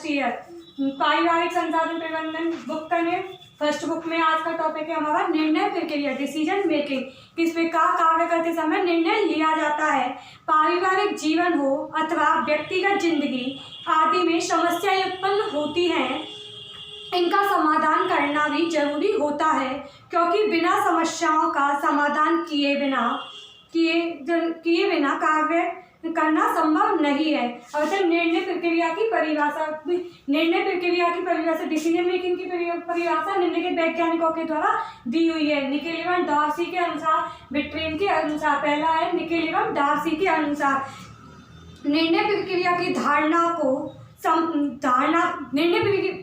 First year पारिवारिक संसाधन प्रबंधन बुक करें। फर्स्ट बुक में आज का टॉपिक है हमारा निर्णय प्रक्रिया, डिसीजन मेकिंग। किस प्रकार कार्य करते समय निर्णय लिया जाता है। पारिवारिक जीवन हो अथवा व्यक्तिगत जिंदगी आदि में समस्याएं उत्पन्न होती हैं, इनका समाधान करना भी जरूरी होता है, क्योंकि बिना समस्याओं का समाधान किए बिना कार्य करना संभव नहीं है। और निर्णय प्रक्रिया की परिभाषा, डिसीजन मेकिंग की परिभाषा निम्न के वैज्ञानिकों के द्वारा दी हुई है। निकेल एवं डार्सी के अनुसार, विट्रेन के अनुसार। पहला है निकेल एवं डार्सी के अनुसार निर्णय प्रक्रिया की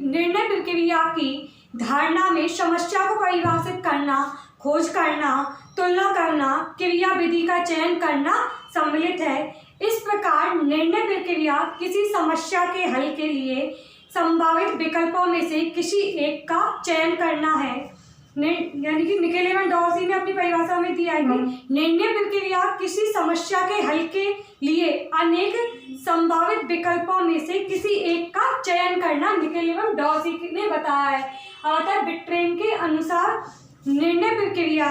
निर्णय प्रक्रिया की धारणा में समस्या को परिभाषित करना, खोज करना, तुलना करना, क्रिया विधि का चयन करना सम्मिलित है। इस प्रकार निर्णय प्रक्रिया किसी समस्या के हल के लिए संभावित विकल्पों में से किसी एक का चयन करना है। यानी कि निकेल एवं डार्सी ने अपनी परिभाषा में दिया है कि निर्णय प्रक्रिया किसी समस्या के हल के लिए अनेक संभावित विकल्पों में से किसी एक का चयन करना निकेल एवं डार्सी ने बताया है। अतः विट्रेन के अनुसार निर्णय प्रक्रिया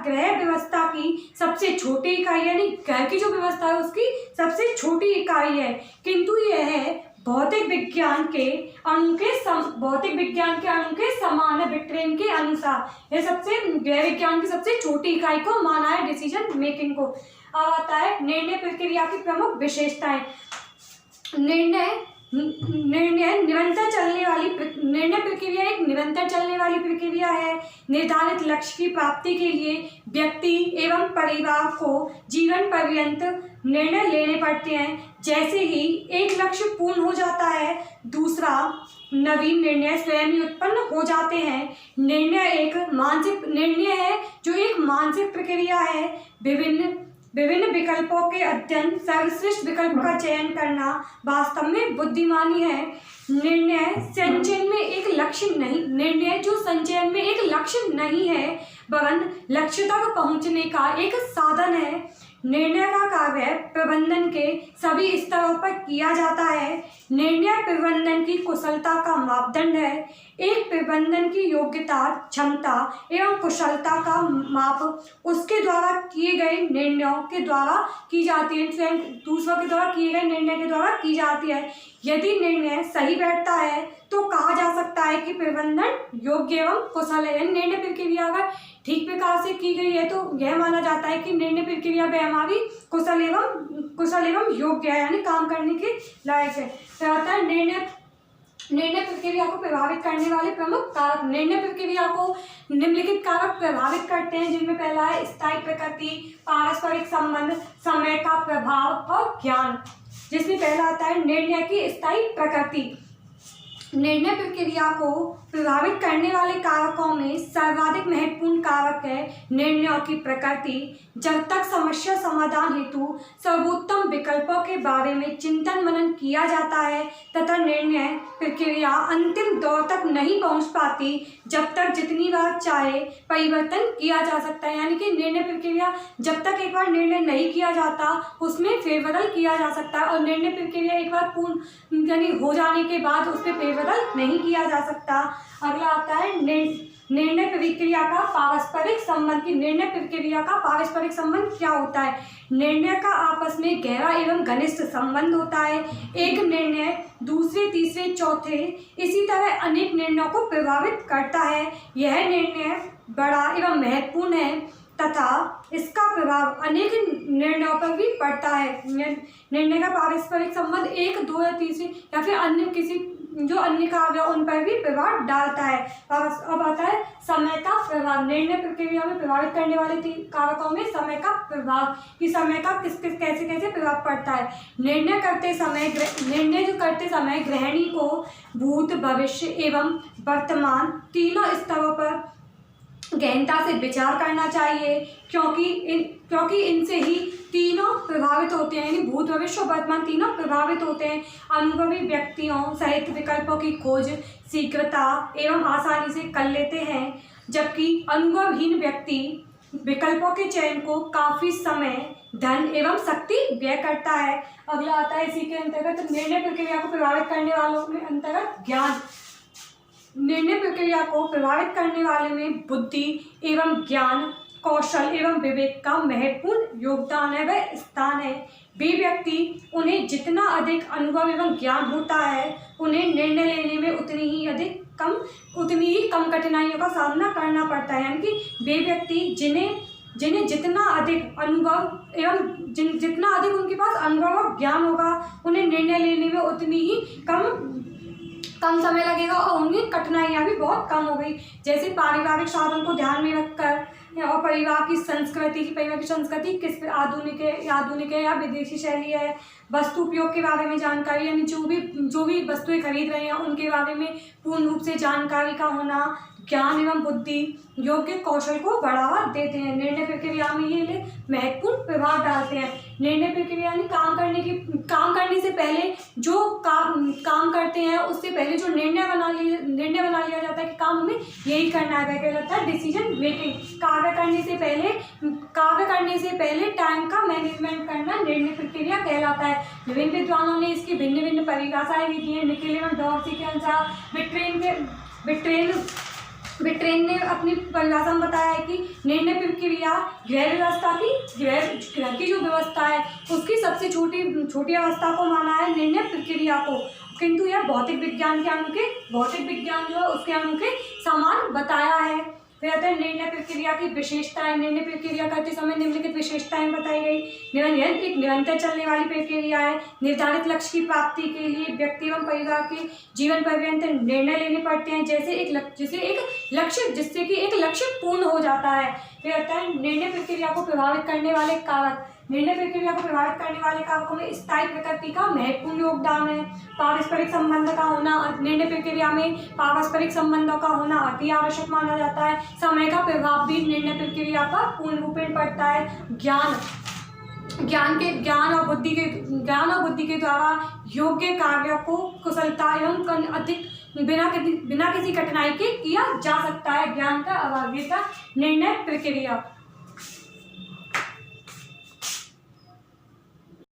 ग्रह व्यवस्था की सबसे छोटी इकाई, यानी ग्रह की जो व्यवस्था है उसकी सबसे छोटी इकाई है, किंतु यह भौतिक विज्ञान के अणु के समान है। विट्रेन के अनुसार यह ग्रह विज्ञान की सबसे छोटी इकाई को माना है डिसीजन मेकिंग को। अब आता है निर्णय प्रक्रिया की प्रमुख विशेषताएं। निर्णय प्रक्रिया एक निरंतर चलने वाली प्रक्रिया है। निर्धारित लक्ष्य की प्राप्ति के लिए व्यक्ति एवं परिवार को जीवन पर्यंत निर्णय लेने पड़ते हैं। जैसे ही एक लक्ष्य पूर्ण हो जाता है, दूसरा नवीन निर्णय स्वयं ही उत्पन्न हो जाते हैं। निर्णय एक मानसिक प्रक्रिया है। विभिन्न विकल्पों के अध्ययन, सर्वश्रेष्ठ विकल्प का चयन करना वास्तव में बुद्धिमानी है। निर्णय संचयन में एक लक्ष्य नहीं है, वरन लक्ष्य तक पहुंचने का एक साधन है। निर्णय का कार्य प्रबंधन के सभी स्तरों पर किया जाता है। निर्णय प्रबंधन की कुशलता का मापदंड है। एक प्रबंधन की योग्यता, क्षमता एवं कुशलता का माप उसके द्वारा किए गए निर्णयों के द्वारा की जाती है, स्वयं दूसरों के द्वारा किए गए निर्णय के द्वारा की जाती है। यदि निर्णय सही बैठता है तो कहा जा सकता है कि प्रबंधन योग्य एवं कुशल है। निर्णय प्रक्रिया अगर ठीक प्रकार से की गई है तो यह माना जाता है कि निर्णय प्रक्रिया में हमारी कुशल एवं योग्य है, यानी काम करने के लायक है। तो आता है निर्णय प्रक्रिया को प्रभावित करने वाले प्रमुख कारक। निर्णय प्रक्रिया को निम्नलिखित कारक प्रभावित करते हैं, जिनमें पहला है स्थायी प्रकृति, पारस्परिक संबंध, समय का प्रभाव और ज्ञान। जिसमें पहला आता है निर्णय की स्थायी प्रकृति। निर्णय प्रक्रिया को प्रभावित करने वाले कारकों में सर्वाधिक महत्वपूर्ण कारक है निर्णयों की प्रकृति। जब तक समस्या समाधान हेतु सर्वोत्तम विकल्पों के बारे में चिंतन मनन किया जाता है तथा निर्णय प्रक्रिया अंतिम दौर तक नहीं पहुंच पाती, जब तक जितनी बार चाहे परिवर्तन किया जा सकता है। यानी कि निर्णय प्रक्रिया जब तक एक बार निर्णय नहीं किया जाता उसमें फेरबदल किया जा सकता है, और निर्णय प्रक्रिया एक बार पूर्ण यानी हो जाने के बाद उस पर फेरबदल नहीं किया जा सकता। अगला आता है निर्णय प्रक्रिया का पारस्परिक संबंध। की निर्णय प्रक्रिया का पारस्परिक संबंध क्या होता है। निर्णय का आपस में गहरा एवं घनिष्ठ संबंध होता है। एक निर्णय दूसरे, तीसरे, चौथे इसी तरह अनेक निर्णयों को प्रभावित करता है। यह निर्णय बड़ा एवं महत्वपूर्ण है तथा इसका प्रभाव अनेक निर्णयों पर भी पड़ता है। निर्णय का पारस्परिक संबंध एक, दो या तीसरे या फिर अन्य किसी जो अन्य कार्य उन पर भी प्रभाव डालता है। अब आता है समय का प्रभाव। निर्णय प्रक्रिया में प्रभावित करने वाले कारकों में समय का प्रभाव, कि समय का कैसे प्रभाव पड़ता है। निर्णय करते समय गृहिणी को भूत, भविष्य एवं वर्तमान तीनों स्तरों पर गहनता से विचार करना चाहिए, क्योंकि इनसे ही तीनों प्रभावित होते हैं, यानी भूत, भविष्य और वर्तमान तीनों प्रभावित होते हैं। अनुभवी व्यक्तियों सहित विकल्पों की खोज शीघ्रता एवं आसानी से कर लेते हैं, जबकि अनुभवहीन व्यक्ति विकल्पों के चयन को काफ़ी समय धन एवं शक्ति व्यय करता है। अगला आता है इसी के अंतर्गत निर्णय प्रक्रिया को प्रभावित करने वालों में अंतर्गत ज्ञान। निर्णय प्रक्रिया को प्रभावित करने वाले में बुद्धि एवं ज्ञान, कौशल एवं विवेक का महत्वपूर्ण योगदान है, वह स्थान है। वे व्यक्ति, उन्हें जितना अधिक अनुभव एवं ज्ञान होता है, उन्हें निर्णय लेने में उतनी ही कम कठिनाइयों का सामना करना पड़ता है। यानी कि वे व्यक्ति जिन्हें जितना अधिक अनुभव एवं जितना अधिक उनके पास अनुभव और ज्ञान होगा, उन्हें निर्णय लेने में उतनी ही कम समय लगेगा और उनकी कठिनाइयाँ भी बहुत कम हो गई। जैसे पारिवारिक साधन को ध्यान में रखकर और परिवार की संस्कृति किस आधुनिक है या विदेशी शैली है, वस्तु उपयोग के बारे में जानकारी, यानी जो भी वस्तुएं खरीद रहे हैं उनके बारे में पूर्ण रूप से जानकारी का होना, ज्ञान एवं बुद्धि योग्य कौशल को बढ़ावा देते हैं। निर्णय प्रक्रिया में ये महत्वपूर्ण प्रभाव डालते हैं। निर्णय प्रक्रिया यानी काम करने से पहले जो काम करते हैं उससे पहले जो निर्णय बना लिया जाता है कि काम हमें यही करना है, वह कहलाता है डिसीजन मेकिंग। कार्य करने से पहले टाइम का मैनेजमेंट करना निर्णय प्रक्रिया कहलाता है। विभिन्न विद्वानों ने इसकी भिन्न भिन्न परिभाषाएं भी दी हैं। निखिल एवं डॉर्सी के अनुसार विट्रेन ने अपनी परिभाषा में बताया है कि निर्णय प्रक्रिया घर की जो व्यवस्था है उसकी सबसे छोटी अवस्था को माना है निर्णय प्रक्रिया को, किंतु यह भौतिक विज्ञान जो है उसके अणु के समान बताया है। फिर आता है निर्णय प्रक्रिया की विशेषताएं। निर्णय प्रक्रिया करते समय निम्नलिखित विशेषताएं बताई गई। एक निरंतर चलने वाली प्रक्रिया है। निर्धारित लक्ष्य की प्राप्ति के लिए व्यक्ति एवं परिवार के जीवन पर्यंत निर्णय लेने पड़ते हैं, जिससे एक लक्ष्य पूर्ण हो जाता है। फिर आता है निर्णय प्रक्रिया को प्रभावित करने वाले कारक। निर्णय प्रक्रिया को प्रभावित करने वाले कारकों में स्थायी प्रकृति का महत्वपूर्ण योगदान है। पारस्परिक संबंध का होना, निर्णय प्रक्रिया में पारस्परिक संबंधों का होना अति आवश्यक माना जाता है। समय का प्रभाव भी निर्णय प्रक्रिया पर पूर्ण रूपेण पड़ता है। ज्ञान और बुद्धि के द्वारा योग्य कार्य को कुशलता एवं अधिक बिना किसी कठिनाई के किया जा सकता है। ज्ञान का अभाव, निर्णय प्रक्रिया।